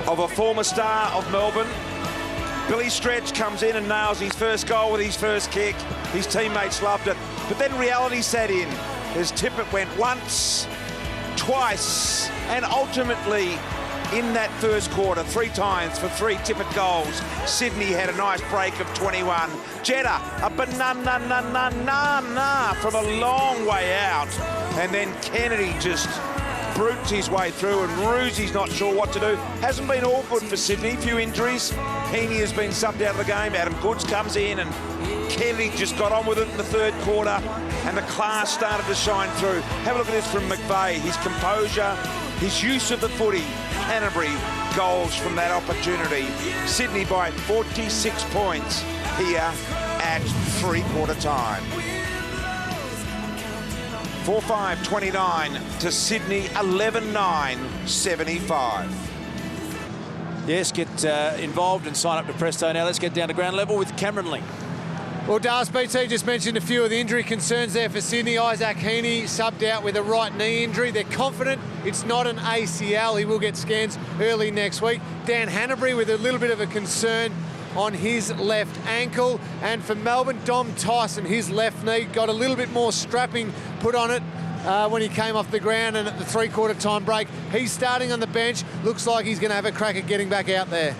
of a former star of Melbourne. Billy Stretch comes in and nails his first goal with his first kick. His teammates loved it. But then reality set in as Tippett went once, twice, and ultimately in that first quarter, 3 times for 3 Tippett goals. Sydney had a nice break of 21. Jeddah, a banana from a long way out. And then Kennedy just brutes his way through, and Roosy's not sure what to do. Hasn't been all good for Sydney. Few injuries. Heaney has been subbed out of the game. Adam Goods comes in, and Kennedy just got on with it in the third quarter, and the class started to shine through. Have a look at this from McVeigh. His composure, his use of the footy. Canterbury goals from that opportunity. Sydney by 46 points here at three-quarter time. 4-5-29 to Sydney, 11-9-75. Yes, get involved and sign up to Presto. Now let's get down to ground level with Cameron Link. Well, Darce, BT just mentioned a few of the injury concerns there for Sydney. Isaac Heaney subbed out with a right knee injury. They're confident it's not an ACL. He will get scans early next week. Dan Hanbury with a little bit of a concern on his left ankle. And for Melbourne, Dom Tyson, his left knee, got a little bit more strapping put on it when he came off the ground, and at the three-quarter time break, he's starting on the bench. Looks like he's going to have a crack at getting back out there.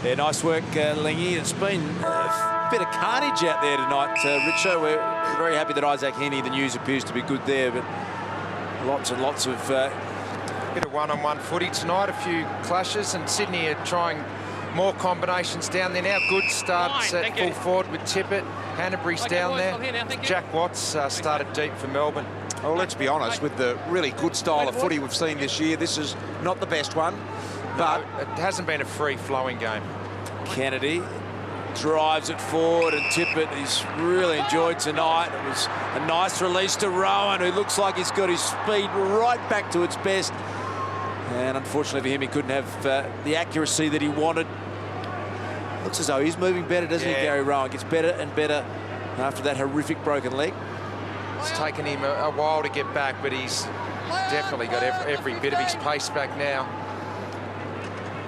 Yeah, nice work, Lingy. It's been a bit of carnage out there tonight, Richo. We're very happy that Isaac Heaney, the news appears to be good there, but lots and lots of... bit of one-on-one footy tonight, a few clashes, and Sydney are trying more combinations down there now. Good starts at full forward with Tippett. Hanbury's down there. Jack Watts started deep for Melbourne. Well, let's be honest, with the really good style of footy we've seen this year, this is not the best one, but no, it hasn't been a free-flowing game. Kennedy drives it forward, and Tippett, he's really enjoyed tonight. It was a nice release to Rowan, who looks like he's got his speed right back to its best. And unfortunately for him, he couldn't have the accuracy that he wanted. Looks as though he's moving better, doesn't he, Gary Rowan? Gets better and better after that horrific broken leg. It's taken him a while to get back, but he's definitely got every bit of his pace back now.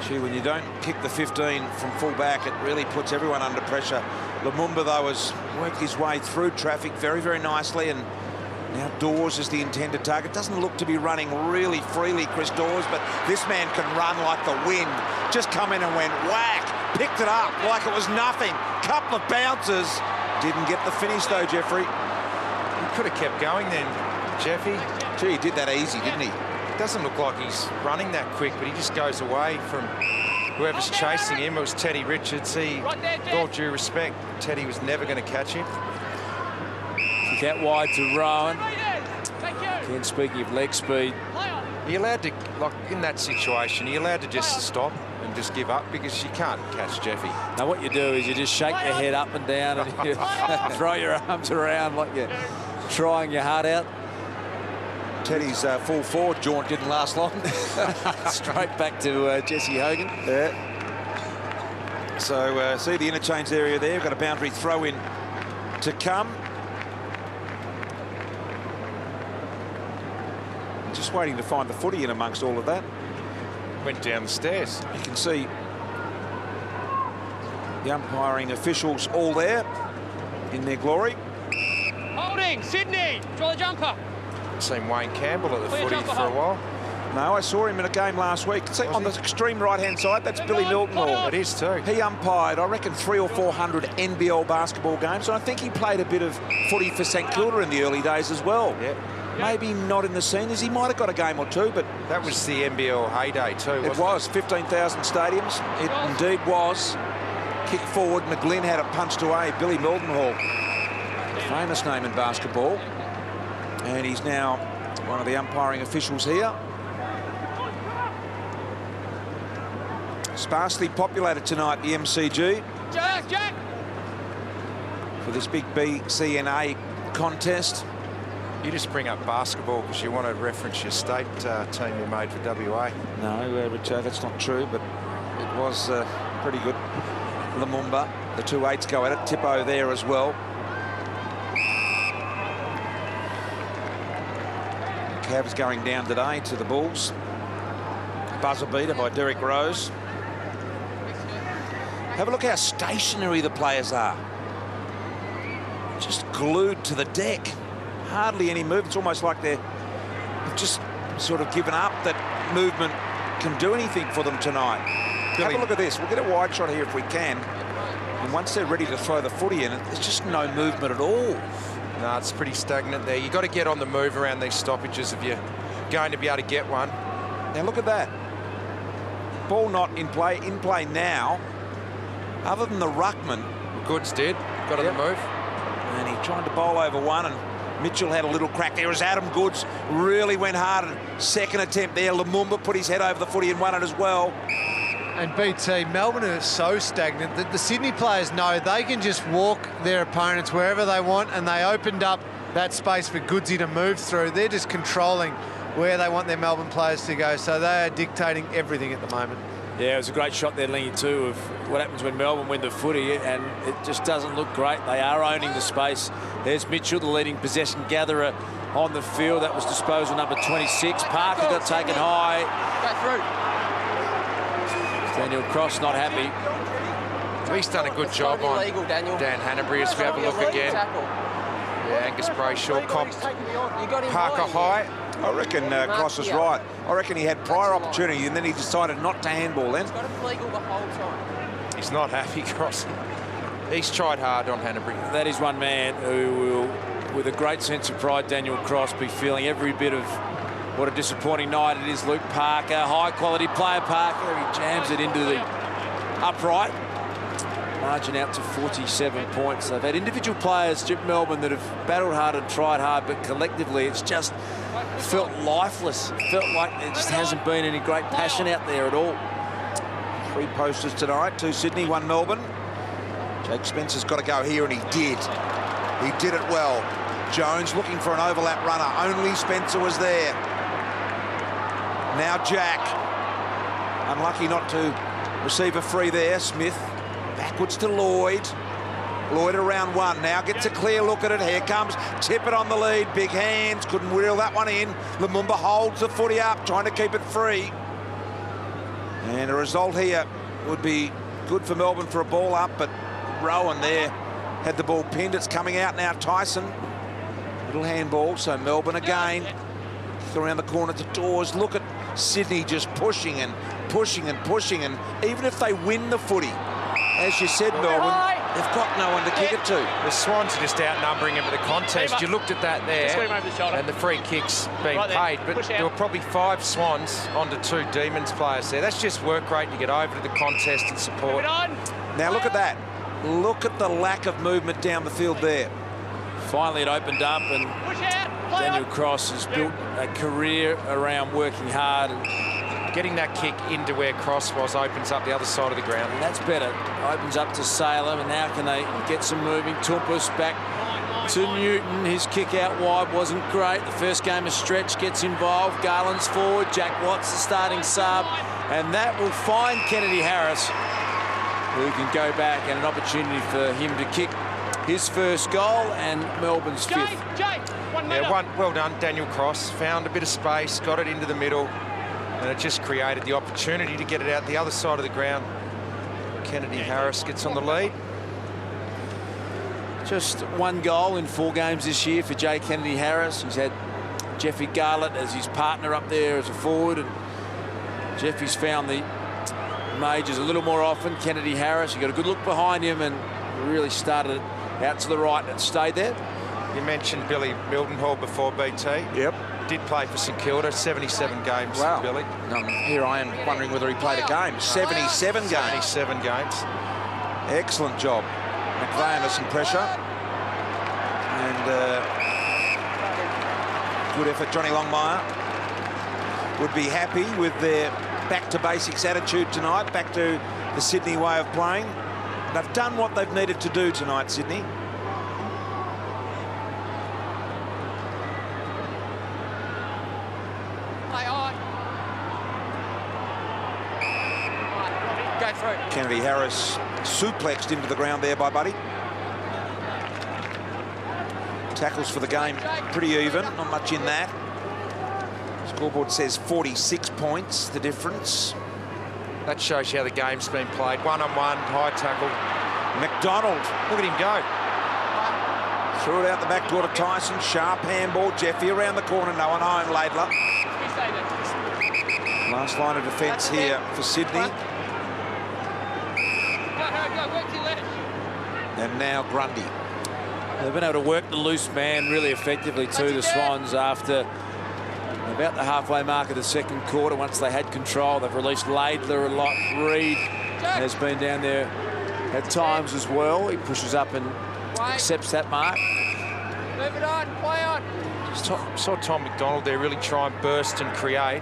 Gee, when you don't kick the 15 from full back, it really puts everyone under pressure. Lumumba, though, has worked his way through traffic very, very nicely, and now Dawes is the intended target. Doesn't look to be running really freely, Chris Dawes, but this man can run like the wind. Just come in and went whack, picked it up like it was nothing. Couple of bounces. Didn't get the finish, though, Jeffrey. He could have kept going then, Jeffy. Gee, he did that easy, didn't he? It doesn't look like he's running that quick, but he just goes away from whoever's chasing him. It was Teddy Richards. With all due respect, Teddy was never going to catch him. Kick out wide to Rowan. Again, speaking of leg speed. Are you allowed to, like in that situation, are you allowed to just stop and just give up? Because you can't catch Jeffy. Now what you do is you just shake your head up and down and you throw your arms around like you're trying your heart out. Teddy's full forward jaunt didn't last long. Straight back to Jesse Hogan. Yeah. So see the interchange area there. We've got a boundary throw in to come. Just waiting to find the footy in amongst all of that. Went down the stairs. You can see the umpiring officials all there in their glory. Holding, Sydney, draw the jumper. Seen Wayne Campbell at the footy for a while. No, I saw him in a game last week. See, on the extreme right-hand side, that's Billy Milton. It is too. He umpired, I reckon, 300 or 400 NBL basketball games, and I think he played a bit of footy for St Kilda in the early days as well. Yeah. Maybe not in the seniors. He might have got a game or two, but... That was the NBL heyday too, wasn't it? It was, 15,000 stadiums. It indeed was. Kick forward, McGlynn had it punched away. Billy Mildenhall, famous name in basketball. And he's now one of the umpiring officials here. Sparsely populated tonight, the MCG. Jack! For this big BCNA contest. You just bring up basketball because you want to reference your state team you made for WA. No, Richard, that's not true, but it was pretty good. Lumumba, the 2-8s go at it. Tippo there as well. Cavs going down today to the Bulls. Buzzer beater by Derek Rose. Have a look how stationary the players are. Just glued to the deck. Hardly any movement. It's almost like they've just sort of given up that movement can do anything for them tonight. Have a look at this. We'll get a wide shot here if we can. And once they're ready to throw the footy in, there's just no movement at all. No, it's pretty stagnant there. You've got to get on the move around these stoppages if you're going to be able to get one. Now look at that. Ball not in play. In play now. Other than the ruckman. Goods did. Got on the move. And he tried to bowl over one, and Mitchell had a little crack there as Adam Goods really went hard. Second attempt there. Lumumba put his head over the footy and won it as well. And BT, Melbourne are so stagnant that the Sydney players know they can just walk their opponents wherever they want, and they opened up that space for Goodsy to move through. They're just controlling where they want their Melbourne players to go, so they are dictating everything at the moment. Yeah, it was a great shot there, Lingy, too, of what happens when Melbourne win the footy, and it just doesn't look great. They are owning the space. There's Mitchell, the leading possession gatherer on the field. That was disposal number 26. Parker got taken high. Go through. Daniel Cross not happy. He's done a good job on Dan Hanbury as we have a look again. Yeah, Angus Brayshaw comped Parker high. I reckon Cross is right. I reckon he had prior opportunity and then he decided not to handball then. He's not happy, Cross. He's tried hard on Hanbury. That is one man who will, with a great sense of pride, Daniel Cross, be feeling every bit of what a disappointing night it is. Luke Parker, high-quality player Parker. He jams it into the upright. Margin out to 47 points. They've had individual players, Melbourne, that have battled hard and tried hard, but collectively it's just felt lifeless. It felt like there just hasn't been any great passion out there at all. 3 posters tonight, 2 Sydney, 1 Melbourne. Jake Spencer's got to go here, and he did. He did it well. Jones looking for an overlap runner. Only Spencer was there. Now Jack. Unlucky not to receive a free there. Smith backwards to Lloyd. Lloyd around 1. Now gets a clear look at it. Here comes Tippett on the lead. Big hands. Couldn't reel that one in. Lumumba holds the footy up, trying to keep it free. And a result here would be good for Melbourne for a ball up, but Rowan there had the ball pinned. It's coming out now. Tyson. Little handball. So Melbourne again. Around the corner to Dawes. Look at Sydney just pushing and pushing and pushing, and even if they win the footy, as you said, Melbourne, they've got no one to kick it to. The Swans are just outnumbering him at the contest. You looked at that there, and the free kicks being paid, but there were probably 5 Swans onto 2 Demons players there. That's just work rate to get over to the contest and support. Now look at that. Look at the lack of movement down the field there. Finally it opened up, and Daniel Cross has built a career around working hard. And getting that kick into where Cross was opens up the other side of the ground. And that's better. Opens up to Salem, and now can they get some moving? Tumpus back to Newton. His kick out wide wasn't great. The first game of stretch gets involved. Garland's forward. Jack Watts the starting sub. And that will find Kennedy Harris, who can go back, and an opportunity for him to kick his first goal and Melbourne's 5th. Yeah, well done, Daniel Cross. Found a bit of space, got it into the middle, and it just created the opportunity to get it out the other side of the ground. Kennedy Harris gets on the lead. Just 1 goal in 4 games this year for Jay Kennedy Harris. He's had Jeffy Garlett as his partner up there as a forward, and Jeffy's found the majors a little more often. Kennedy Harris, he got a good look behind him and really started out to the right and stayed there. You mentioned Billy Mildenhall before, BT. Yep. Did play for St Kilda, 77 games, wow. Billy. Here I am wondering whether he played a game. 77 games. 77 games. Excellent job. McVeigh under some pressure. And good effort, Johnny Longmire. Would be happy with their back-to-basics attitude tonight, back to the Sydney way of playing. They've done what they've needed to do tonight, Sydney. Go through. Kennedy Harris suplexed into the ground there by Buddy. Tackles for the game pretty even, not much in that. Scoreboard says 46 points, the difference. That shows you how the game's been played. One-on-one, high tackle. McDonald. Look at him go. Threw it out the back door to Tyson. Sharp handball. Jeffy around the corner. No one home. Laidler. Last line of defence here for Sydney. And now Grundy. They've been able to work the loose man really effectively too, the Swans, after about the halfway mark of the second quarter. Once they had control, they've released Laidler a lot. Reid has been down there at times as well. He pushes up and accepts that mark. Move it on, play on. Saw Tom McDonald there really try and burst and create.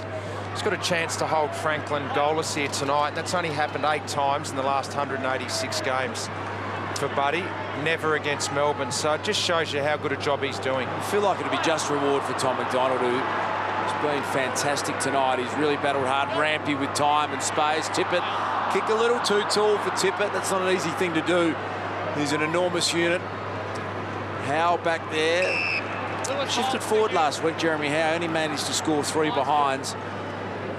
He's got a chance to hold Franklin goalless here tonight. That's only happened 8 times in the last 186 games for Buddy. Never against Melbourne. So it just shows you how good a job he's doing. I feel like it'd be just reward for Tom McDonald, who has been fantastic tonight. He's really battled hard, rampy with time and space. Tippett, kick a little too tall for Tippett. That's not an easy thing to do. He's an enormous unit. Howe back there. Shifted forward last week, Jeremy Howe. Only managed to score 3 behinds.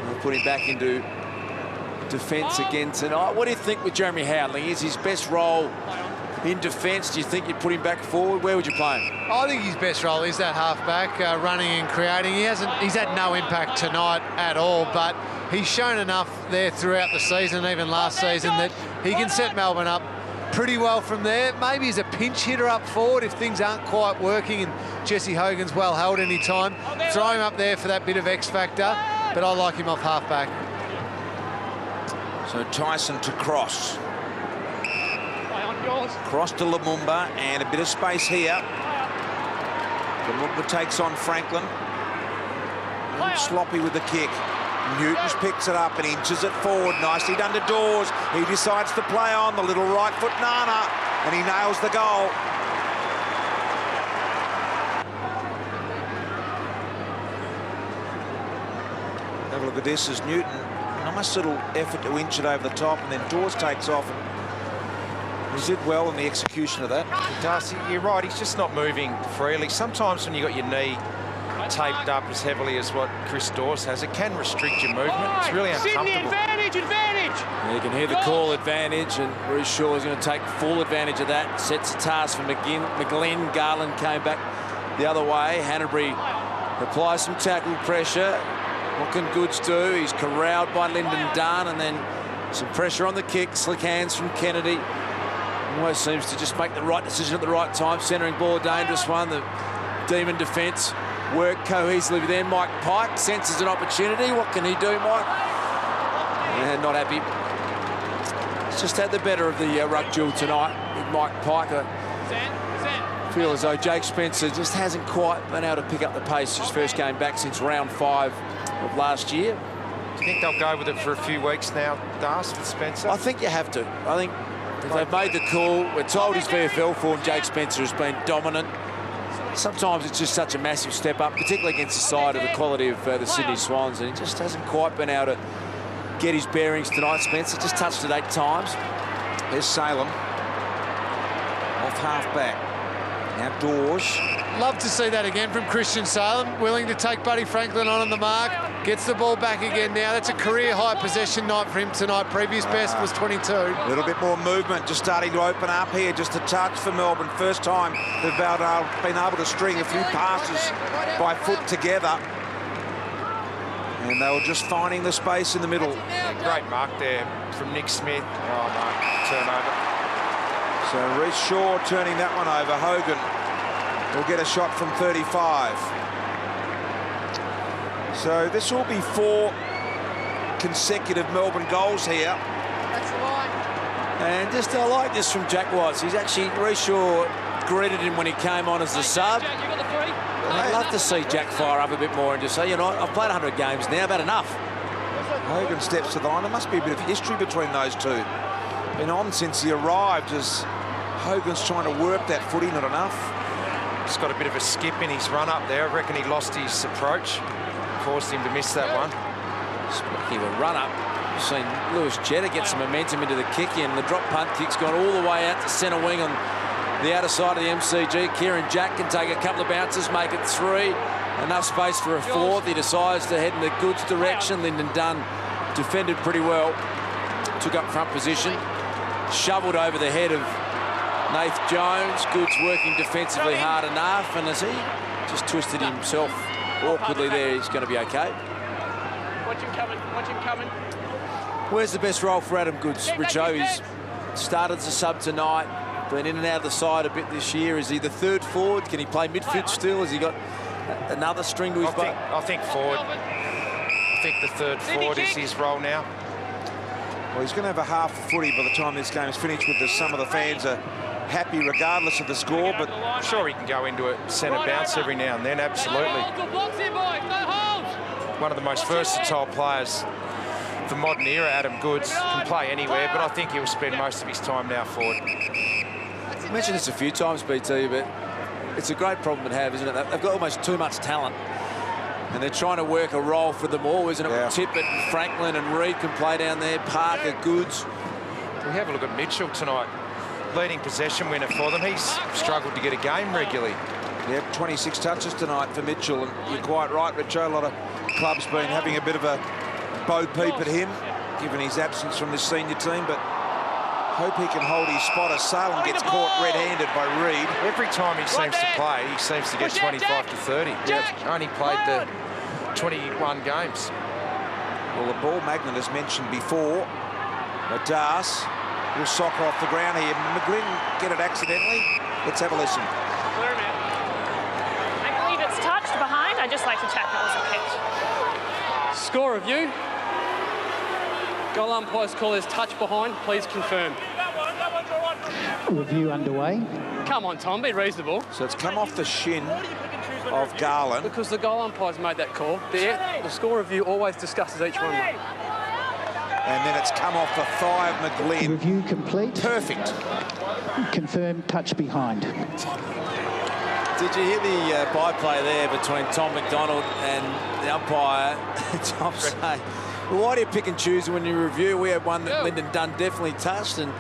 We'll put him back into defence again tonight. What do you think with Jeremy Howe? Is his best role in defence? Do you think you'd put him back forward? Where would you play him? I think his best role is that half-back, running and creating. He's had no impact tonight at all, but he's shown enough there throughout the season, even last season, that he can set Melbourne up pretty well from there. Maybe as a pinch hitter up forward if things aren't quite working and Jesse Hogan's well held any time. Throw him up there for that bit of X factor, but I like him off half-back. So Tyson to Cross. Cross to Lumumba, and a bit of space here. Lumumba takes on Franklin. Sloppy with the kick. Newtons picks it up and inches it forward. Nicely done to Dawes. He decides to play on the little right foot Nana, and he nails the goal. Have a look at this as Newton. Nice little effort to inch it over the top, and then Dawes takes off. He did well in the execution of that. Darcy, you're right. He's just not moving freely. Sometimes when you've got your knee taped up as heavily as what Chris Dawes has, it can restrict your movement. It's really uncomfortable. Sydney, advantage! You can hear the call advantage, and Bruce Shaw is going to take full advantage of that. Sets a task for McGlynn. Garland came back the other way. Hanbury applies some tackle pressure. What can Goods do? He's corralled by Lyndon Dunn, and then some pressure on the kick. Slick hands from Kennedy. Always seems to just make the right decision at the right time. Centering ball, a dangerous one. The Demon defence work cohesively there. Mike Pike senses an opportunity. What can he do, Mike? Yeah, not happy. He's just had the better of the ruck duel tonight with Mike Pike. I feel as though Jake Spencer just hasn't quite been able to pick up the pace his first game back since round 5 of last year. Do you think they'll go with it for a few weeks now, Darcy, with Spencer? I think you have to. I think if they've made the call, we're told his VFL form, Jake Spencer, has been dominant. Sometimes it's just such a massive step up, particularly against the side of the quality of the Sydney Swans, and he just hasn't quite been able to get his bearings tonight. Spencer just touched it 8 times. There's Salem. Off half-back. Now Dawes. Love to see that again from Christian Salem, willing to take Buddy Franklin on the mark. Gets the ball back again now. That's a career-high possession night for him tonight. Previous best was 22. A little bit more movement, just starting to open up here. Just a touch for Melbourne. First time they've been able to string a few passes by foot together. And they were just finding the space in the middle. Great mark there from Nick Smith. Oh, no, turnover. So Reece Shaw turning that one over. Hogan will get a shot from 35. So this will be 4 consecutive Melbourne goals here. That's the line. And just I like this from Jack Watts. He's actually, Reece Shaw greeted him when he came on as the sub. Jack, you got the 3. I'd love to see Jack fire up a bit more and just say, you know, I've played 100 games now, about enough. Hogan steps to the line. There must be a bit of history between those two. Been on since he arrived as Hogan's trying to work that footy, not enough. He's got a bit of a skip in his run up there. I reckon he lost his approach. Caused him to miss that one. Speaking of a run-up, you've seen Lewis Jetta get some momentum into the kick in. The drop punt kick's gone all the way out to centre wing on the outer side of the MCG. Kieran Jack can take a couple of bounces, make it 3. Enough space for a 4th. He decides to head in the Goods direction. Lyndon Dunn defended pretty well. took up front position, shovelled over the head of Nath Jones. Goods working defensively hard enough, and as he just twisted himself awkwardly there, he's going to be okay. Watch him coming. Watch him coming. Where's the best role for Adam Goods? Richo, he's started as a sub tonight, been in and out of the side a bit this year. Is he the third forward? Can he play midfield still? Has he got another string to his bow? I think forward. I think the third forward is his role now. Well, he's going to have a half footy by the time this game is finished, with some of the fans are happy regardless of the score, but I'm sure he can go into a centre bounce every now and then, absolutely. One of the most versatile players of the modern era, Adam Goods, can play anywhere, but I think he'll spend most of his time now forward. I mentioned this a few times, BT, but it's a great problem to have, isn't it? They've got almost too much talent, and they're trying to work a role for them all, isn't it? Yeah. Tippett and Franklin and Reid can play down there, Parker, Goods. We have a look at Mitchell tonight, leading possession winner for them. He's struggled to get a game regularly. yeah, 26 touches tonight for Mitchell, and you're quite right, Richo. A lot of clubs been having a bit of a bo peep at him, given his absence from this senior team, but hope he can hold his spot as Salem gets caught red-handed by Reid. Every time he seems to play, he seems to get 25 to 30. Only played the 21 games. Well, the ball magnet, as mentioned before, Das will soccer off the ground here. McGlynn get it accidentally. Let's have a listen. I believe it's touched behind. I'd just like to check it was a pitch. Score review. Goal umpire's call is touch behind. Please confirm. Review underway. Come on, Tom, be reasonable. So it's come off the shin of Garland. Because the goal umpire's made that call. The score review always discusses each one. And then it's come off the thigh of McGlynn. Review complete. Perfect. Confirmed touch behind. Did you hear the byplay there between Tom McDonald and the umpire? Tom saying, well, why do you pick and choose when you review? We had one that Lyndon Dunn definitely touched, and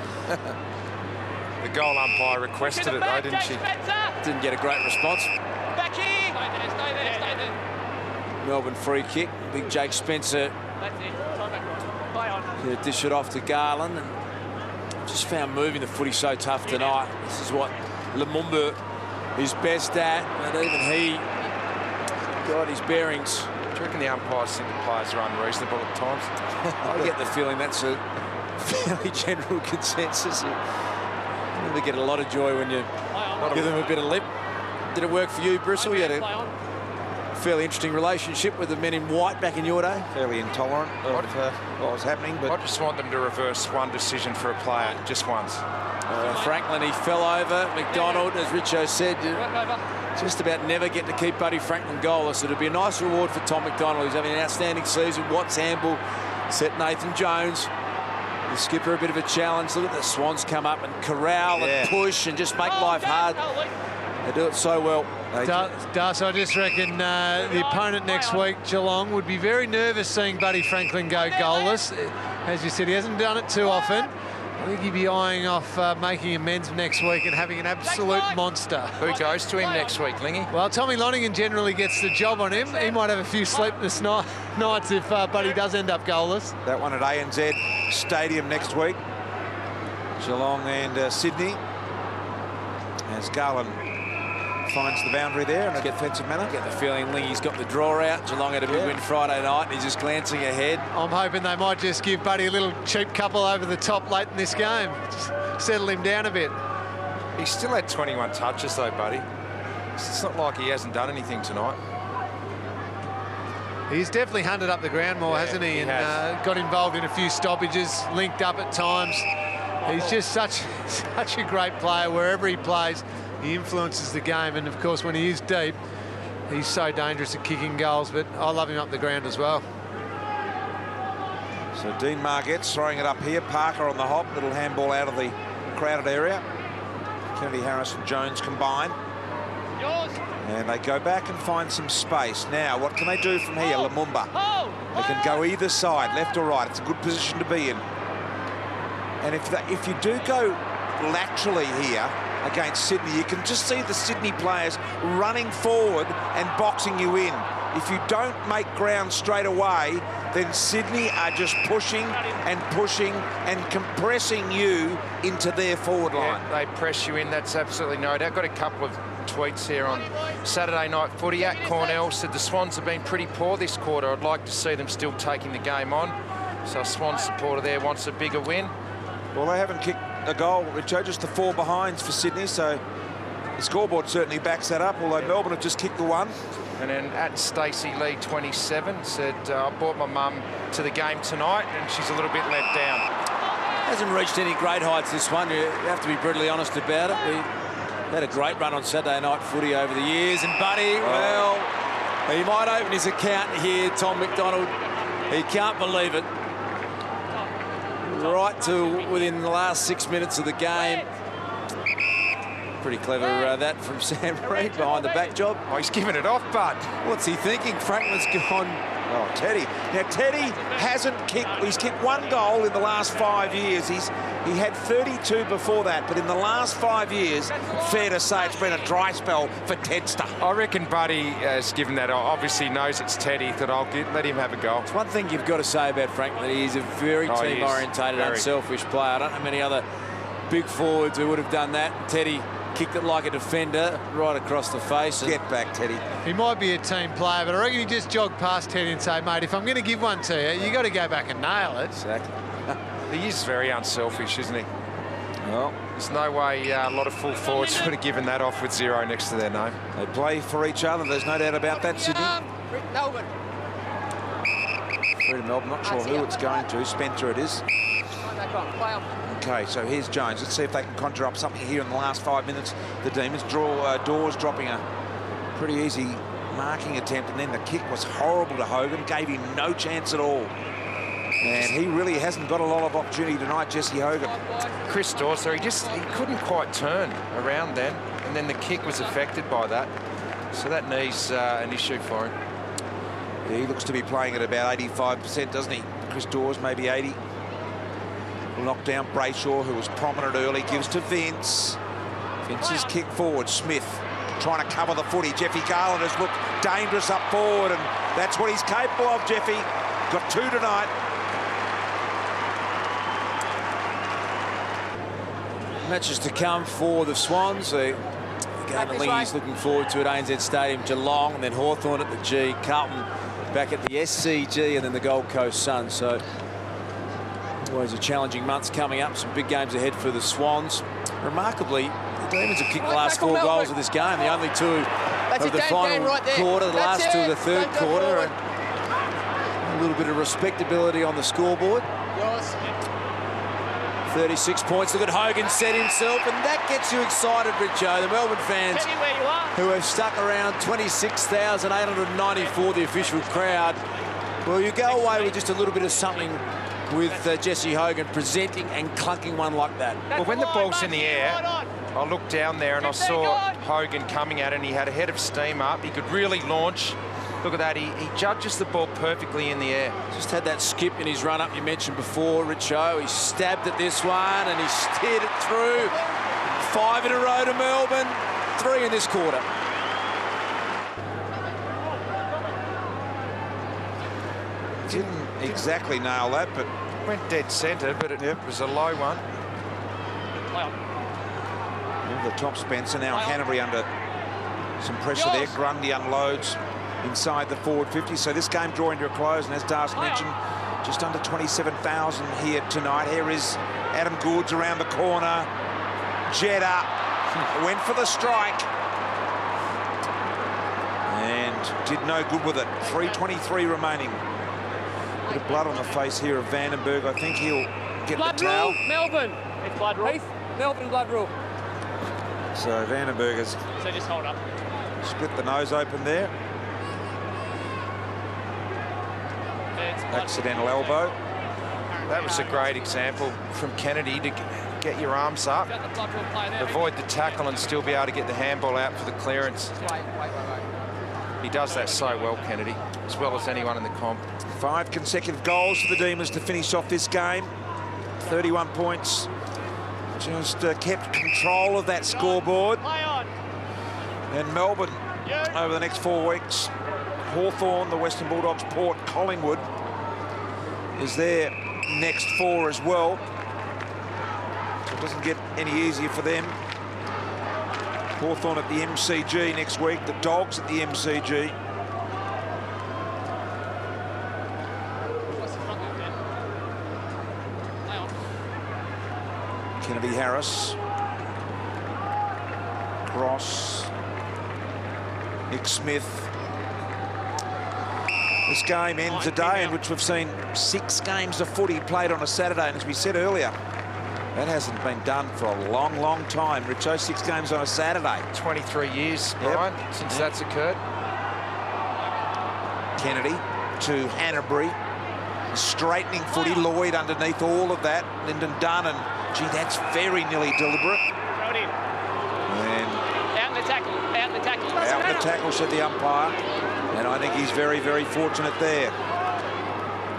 The goal umpire requested it, though, didn't she? didn't get a great response. Back here. Stay there. Melbourne free kick. Big Jake Spencer That's it. Time back. Play on. to dish it off to Garland, and just found moving the footy so tough tonight. This is what Lumumba is best at, but even he got his bearings. Do you reckon the umpires think the players are unreasonable at times? I get the feeling that's a fairly general consensus. You really get a lot of joy when you give them a bit of lip. Did it work for you, Bristle? You had a fairly interesting relationship with the men in white back in your day. Fairly intolerant of what was happening, but I just want them to reverse one decision for a player, just once. Franklin, he fell over. McDonald, as Richo said, just about never get to keep Buddy Franklin goalless. It'd be a nice reward for Tom McDonald, who's having an outstanding season. Watts Hamble set Nathan Jones, the skipper, a bit of a challenge. Look at the Swans come up and corral and push and just make life hard. They do it so well. Das, I just reckon the opponent next week, Geelong, would be very nervous seeing Buddy Franklin go goalless. As you said, he hasn't done it too often. I think he'd be eyeing off making amends next week and having an absolute monster. Who goes to him next week, Lingy? Well, Tommy Lonergan generally gets the job on him. He might have a few sleepless nights if Buddy does end up goalless. that one at ANZ Stadium next week. Geelong and Sydney. As Garland finds the boundary there in a defensive manner. Get the feeling Lingy's got the draw out. Geelong had a big win Friday night, and he's just glancing ahead. I'm hoping they might just give Buddy a little cheap couple over the top late in this game. Just settle him down a bit. He still had 21 touches, though, Buddy. It's not like he hasn't done anything tonight. He's definitely hunted up the ground more, hasn't he? And got involved in a few stoppages, linked up at times. He's just such a great player. Wherever he plays, he influences the game. And, of course, when he is deep, he's so dangerous at kicking goals. But I love him up the ground as well. So Dean Margetts throwing it up here. Parker on the hop. Little handball out of the crowded area. Kennedy, Harris and Jones combine. And they go back and find some space. Now, what can they do from here? Lumumba. They can go either side, left or right. It's a good position to be in. And if you do go laterally here against Sydney, you can just see the Sydney players running forward and boxing you in. if you don't make ground straight away, then Sydney are just pushing and pushing and compressing you into their forward line. Yeah, they press you in, that's absolutely no doubt. Got a couple of tweets here on Saturday Night Footy. At Cornell said the Swans have been pretty poor this quarter. I'd like to see them still taking the game on. So a Swans supporter there wants a bigger win. Well, they haven't kicked a goal, Richo, just the 4 behinds for Sydney, so the scoreboard certainly backs that up, although Melbourne have just kicked the 1. And then at Stacey Lee 27 said, I brought my mum to the game tonight and she's a little bit let down. Hasn't reached any great heights, this one. You have to be brutally honest about it. He had a great run on Saturday Night Footy over the years, and Buddy, well, he might open his account here, Tom McDonald. He can't believe it. Right to within the last 6 minutes of the game. Pretty clever that from Sam Reid behind the back job. Oh, he's giving it off, Bud. What's he thinking? Franklin's gone. Oh, Teddy. Now, Teddy hasn't kicked... He's kicked 1 goal in the last 5 years. He had 32 before that, but in the last 5 years, fair to say it's been a dry spell for Tedster. I reckon Buddy has given that. Obviously knows it's Teddy, that I'll let him have a goal. It's one thing you've got to say about Franklin. He's a very team-orientated, unselfish player. I don't know many other big forwards who would have done that. Teddy kicked it like a defender right across the face. Get back, Teddy. He might be a team player, but I reckon he just jogged past Teddy and say, mate, if I'm going to give one to you, you got to go back and nail it. Exactly. He is very unselfish, isn't he? Well, there's no way a lot of full forwards would have given that off with 0 next to their name. They play for each other. There's no doubt about that, Sydney. Melbourne. Through to Melbourne. Not sure who it's going to. Spencer it is. Okay, so here's Jones. Let's see if they can conjure up something here in the last 5 minutes. The Demons draw Dawes dropping a pretty easy marking attempt, and then the kick was horrible to Hogan, gave him no chance at all. And he really hasn't got a lot of opportunity tonight, Jesse Hogan. Chris Dawes, he couldn't quite turn around then, and then the kick was affected by that. So that knee's an issue for him. Yeah, he looks to be playing at about 85%, doesn't he? Chris Dawes, maybe 80. Knocked down Brayshaw, who was prominent early, gives to Vince. Vince's kick forward. Smith trying to cover the footy. Jeffy Garland has looked dangerous up forward, and that's what he's capable of, Jeffy. Got 2 tonight. Matches to come for the Swans. The game that Lingy's looking forward to at ANZ Stadium, Geelong, and then Hawthorn at the G, Carlton back at the SCG, and then the Gold Coast Suns. So always a challenging months coming up. Some big games ahead for the Swans. Remarkably, the Demons have kicked the last 4 goals of this game. The only 2 of the final quarter, the last 2 of the third quarter. And a little bit of respectability on the scoreboard. 36 points. Look at Hogan set himself, and that gets you excited, Richo. The Melbourne fans who have stuck around 26,894, the official crowd. Well, you go away with just a little bit of something with Jesse Hogan presenting and clunking one like that. Well, when the ball's in the air, I looked down there and I saw Hogan coming at it, and he had a head of steam up. He could really launch. Look at that. He judges the ball perfectly in the air. Just had that skip in his run-up you mentioned before, Richo. He stabbed at this one and he steered it through. 5 in a row to Melbourne. 3 in this quarter. Didn't exactly nail that, but went dead centre, but it was a low one. The top Spencer. Now Hanbury under some pressure there. Grundy unloads inside the forward 50. So this game drawing to a close, and as Darcy mentioned, just under 27,000 here tonight. Here is Adam Goods around the corner. Jetta went for the strike and did no good with it. 3:23 remaining. Bit of blood on the face here of Vandenberg. I think he'll get blood the towel. Rule, Melbourne. It's blood rule. Melbourne blood rule. So Vandenberg has just hold up. Split the nose open there. Accidental elbow. That was a great example from Kennedy to get your arms up, avoid the tackle and still be able to get the handball out for the clearance. He does that so well, Kennedy, as well as anyone in the comp. 5 consecutive goals for the Demons to finish off this game. 31 points. Just kept control of that scoreboard. And Melbourne, over the next 4 weeks, Hawthorn, the Western Bulldogs, Port, Collingwood is their next 4 as well. So it doesn't get any easier for them. Hawthorn at the MCG next week, the Dogs at the MCG. Kennedy Harris, Cross, Nick Smith. This game ends a day in which we've seen 6 games of footy played on a Saturday, and as we said earlier, that hasn't been done for a long, long time. Richo, 6 games on a Saturday. 23 years, Brian, since that's occurred. Kennedy to Hanbury. Straightening footy, Lloyd underneath all of that. Lyndon Dunn, and gee, that's very nearly deliberate. And out in the tackle, out in the tackle. out in the tackle, said the umpire. And I think he's very, very fortunate there.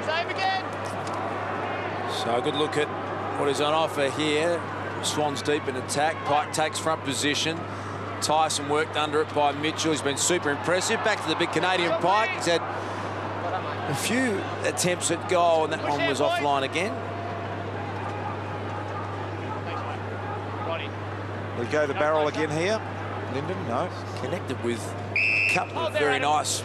Save again. So a good look at what is on offer here. Swans deep in attack. Pike takes front position. Tyson worked under it by Mitchell. He's been super impressive. Back to the big Canadian Pike. He's had a few attempts at goal, and that one was offline again. We go the barrel again here. Lyndon, no. Connected with a couple of very nice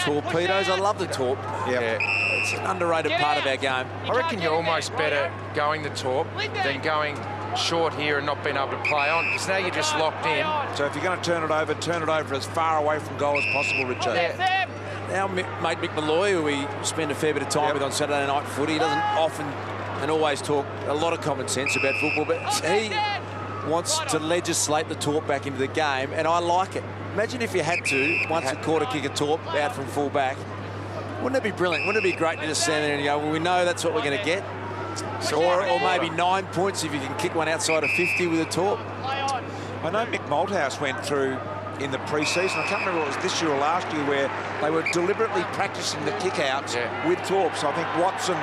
torpedoes. I love the torp. Yeah. It's an underrated part of our game. I reckon you're almost better going the torp than going short here and not being able to play on, because now you're just locked in. So if you're going to turn it over as far away from goal as possible, Richard. Yeah. Our mate Mick Malloy, who we spend a fair bit of time with on Saturday night footy, he doesn't often and always talk a lot of common sense about football, but he wants to legislate the torp back into the game, and I like it. Imagine if you had to, once a quarter, kick a torp out from full back. Wouldn't it be brilliant? Wouldn't it be great to just stand there and go, well, we know that's what we're going to get? Or maybe 9 points if you can kick one outside of 50 with a torp. I know Mick Malthouse went through in the pre-season, I can't remember if it was this year or last year, where they were deliberately practicing the kick-outs with torps. I think Watson,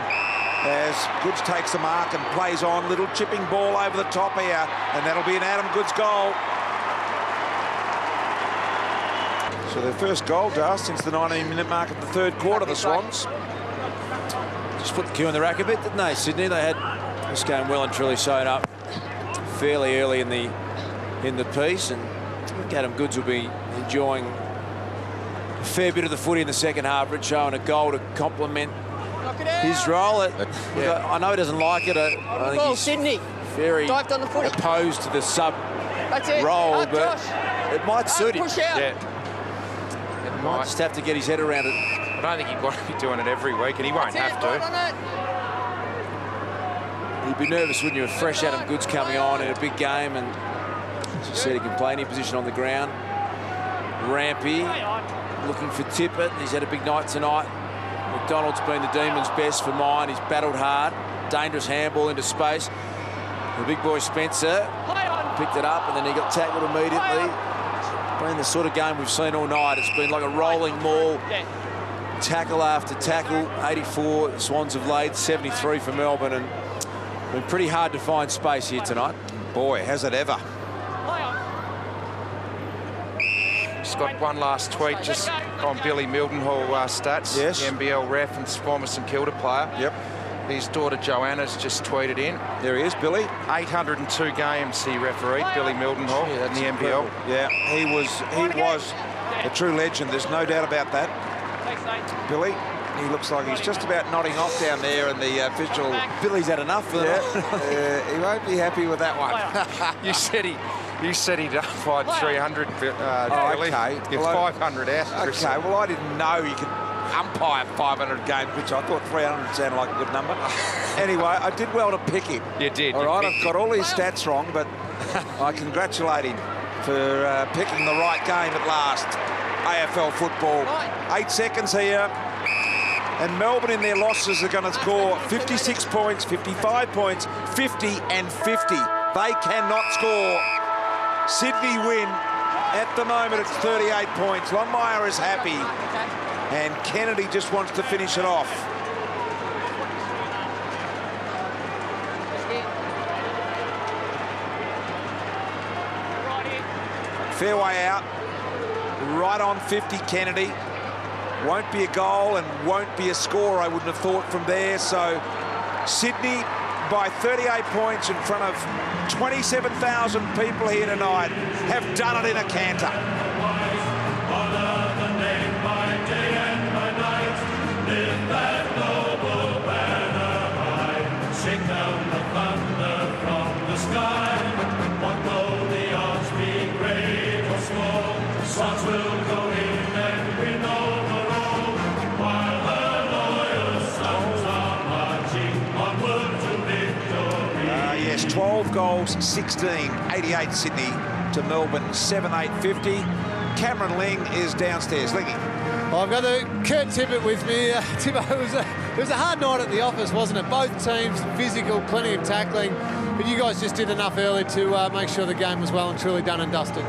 as Goods takes the mark and plays on, little chipping ball over the top here, and that'll be an Adam Goods goal. So their first goal, Dar, since the 19-minute mark of the 3rd quarter, the Swans. Just put the cue on the rack a bit, didn't they, Sydney? They had this game well and truly sewn up fairly early in the piece, and I think Adam Goods will be enjoying a fair bit of the footy in the second half. Richo, and a goal to complement his role. I know he doesn't like it. I think he's Sydney. Very Dived on the footy. opposed to the sub That's it. role, Up, but Josh. it might suit him. Push out. It Might might. just have to get his head around it. I don't think he'd want to be doing it every week, and he won't have to. You'd be nervous, wouldn't you, with fresh Adam Goods coming on in a big game, and as you said, he can play any position on the ground. Rampy looking for Tippett. He's had a big night tonight. McDonald's been the Demons' best for mine. He's battled hard. Dangerous handball into space. The big boy Spencer picked it up, and then he got tackled immediately. Been the sort of game we've seen all night. It's been like a rolling maul, tackle after tackle. 84 the Swans have laid, 73 for Melbourne, and been pretty hard to find space here tonight. Boy, has it ever. Just got one last tweet just on Billy Mildenhall stats. Yes. The NBL ref and former St Kilda player. Yep. His daughter Joanna's just tweeted in. There he is, Billy. 802 games he refereed, Billy Mildenhall, in the NBL. Yeah, he was a true legend. There's no doubt about that. Billy, he looks like he's just about nodding off down there in the official. Billy's had enough for that. He won't be happy with that one. You said he'd umpired 300, Billy. Okay. You're Well, 500 out. Okay, well, I didn't know you could umpire 500 games, which I thought 300 sounded like a good number. Anyway, I did well to pick him. You did. All right, I've got all his stats wrong, but I congratulate him for picking the right game at last. AFL football. 8 seconds here. And Melbourne in their losses are going to score 56 points, 55 points, 50 and 50. They cannot score. Sydney win. At the moment, it's 38 points. Longmire is happy. And Kennedy just wants to finish it off. Fair way out. Right on 50, Kennedy. Won't be a goal and won't be a score, I wouldn't have thought, from there. So Sydney by 38 points in front of 27,000 people here tonight have done it in a canter. Yes, 12 goals, 16, 88 Sydney to Melbourne, 7-8-50. Cameron Ling is downstairs. Lingy. Well, I've got the Kurt Tippett with me. Tibbo, it was a hard night at the office, wasn't it? Both teams, physical, plenty of tackling, but you guys just did enough early to make sure the game was well and truly done and dusted.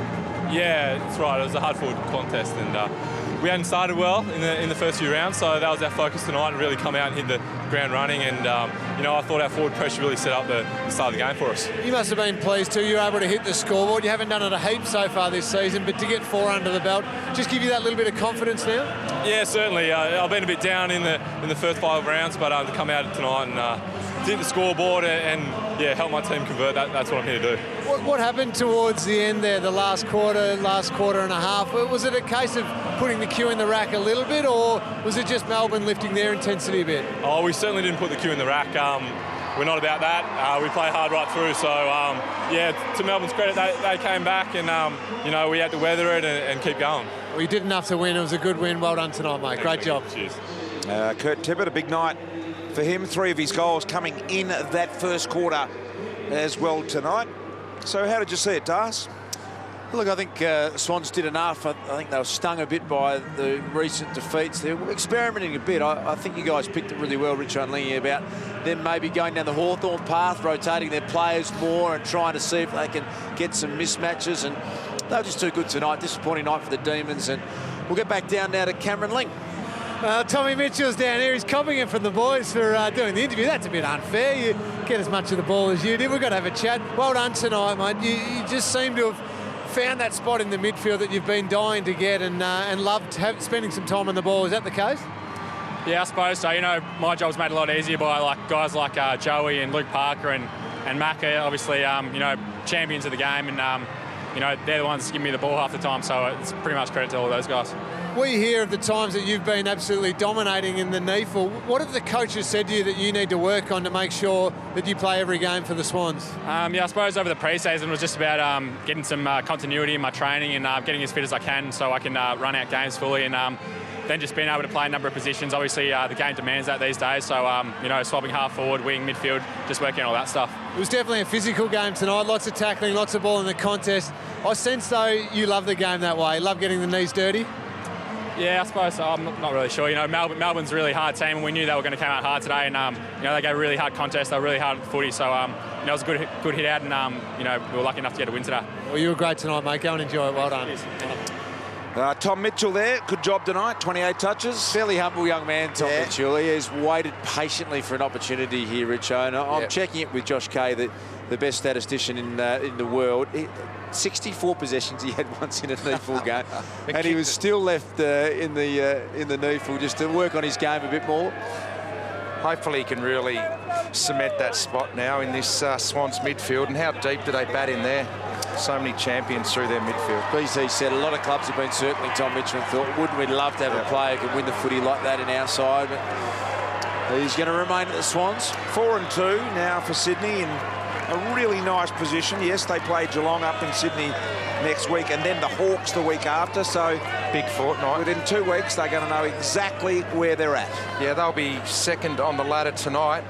Yeah, that's right. It was a hard-fought contest, and we hadn't started well in the first few rounds, so that was our focus tonight, and really come out and hit the ground running. And you know, I thought our forward pressure really set up the start of the game for us. You must have been pleased too. You were able to hit the scoreboard. You haven't done it a heap so far this season, but to get 4 under the belt, just give you that little bit of confidence now. Yeah, certainly. I've been a bit down in the first 5 rounds, but to come out tonight and to hit the scoreboard and yeah, help my team convert, that's what I'm here to do. What happened towards the end there, the last quarter and a half? Was it a case of putting the cue in the rack a little bit, or was it just Melbourne lifting their intensity a bit? Oh, we certainly didn't put the cue in the rack. We're not about that. We play hard right through. So, yeah, to Melbourne's credit, they came back and, you know, we had to weather it and keep going. Well, you did enough to win. It was a good win. Well done tonight, mate. Great job. Cheers. Kurt Tippett, a big night for him. 3 of his goals coming in that first quarter as well tonight. So how did you see it, Dars? Look, I think Swans did enough. I think they were stung a bit by the recent defeats. They were experimenting a bit. I think you guys picked it really well, Richard and Lingy, about them maybe going down the Hawthorn path, rotating their players more and trying to see if they can get some mismatches. And they were just too good tonight. Disappointing night for the Demons. And we'll get back down now to Cameron Ling. Tommy Mitchell's down here. He's copying it from the boys for doing the interview. That's a bit unfair. You get as much of the ball as you did. We've got to have a chat. Well done tonight, mate. You just seem to have found that spot in the midfield that you've been dying to get and loved spending some time on the ball. Is that the case? Yeah, I suppose so. You know, my job's made a lot easier by guys like Joey and Luke Parker and Macca, obviously, you know, champions of the game, and you know, they're the ones giving me the ball half the time, so it's pretty much credit to all those guys. We hear of the times that you've been absolutely dominating in the NEAFL. What have the coaches said to you that you need to work on to make sure that you play every game for the Swans? Yeah, I suppose over the pre-season it was just about getting some continuity in my training and getting as fit as I can so I can run out games fully, and then just being able to play a number of positions. Obviously, the game demands that these days, so, you know, swapping half forward, wing, midfield, just working on all that stuff. It was definitely a physical game tonight, lots of tackling, lots of ball in the contest. I sense, though, you love the game that way. Love getting the knees dirty. Yeah, I suppose so. I'm not really sure. You know, Melbourne's a really hard team, and we knew they were going to come out hard today. And you know, they gave a really hard contest. They were really hard at the footy. So you know, it was a good hit out, and you know, we were lucky enough to get a win today. Well, you were great tonight, mate. Go and enjoy it. Well done. Tom Mitchell there, good job tonight, 28 touches. Fairly humble young man, Tom Mitchell. He has waited patiently for an opportunity here, Richo. And I'm checking it with Josh Kay, the best statistician in the world. 64 possessions he had once in a NEAFL game, and he was still left in the NEAFL just to work on his game a bit more. Hopefully he can really cement that spot now in this Swans midfield. And how deep do they bat in there? So many champions through their midfield. BC said a lot of clubs have been circling Tom Mitchell and thought, wouldn't we love to have a player who could win the footy like that in our side? But he's going to remain at the Swans. 4-2 now for Sydney in a really nice position. Yes, they play Geelong up in Sydney next week and then the Hawks the week after, so big fortnight. Within 2 weeks they're going to know exactly where they're at. Yeah, they'll be second on the ladder tonight.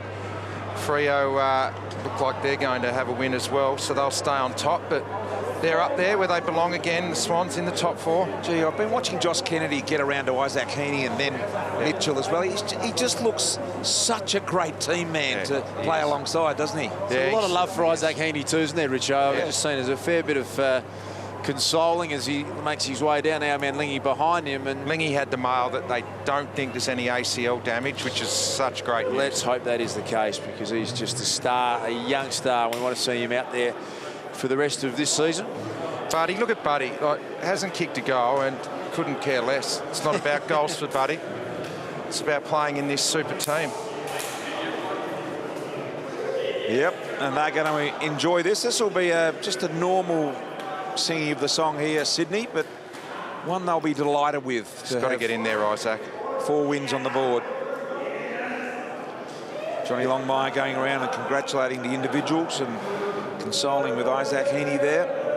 Freo look like they're going to have a win as well, so they'll stay on top, but they're up there where they belong again, the Swans in the top 4. Gee, I've been watching Josh Kennedy get around to Isaac Heaney and then Mitchell as well. He just looks such a great team man to play alongside, doesn't he? Yeah, a lot of love for Isaac Heaney too, isn't there, Richo? I've just seen there's a fair bit of consoling as he makes his way down. Our man Lingy behind him, and Lingy had the mail that they don't think there's any ACL damage, which is such great news. Let's hope that is the case, because he's just a star, a young star. We want to see him out there for the rest of this season. Buddy, look at Buddy. Like, hasn't kicked a goal and couldn't care less. It's not about goals for Buddy. It's about playing in this super team. Yep, and they're going to enjoy this. This will be just a normal singing of the song here, Sydney, but one they'll be delighted with. Just got to get in there, Isaac. 4 wins on the board. Johnny Longmire going around and congratulating the individuals and consoling with Isaac Heaney there.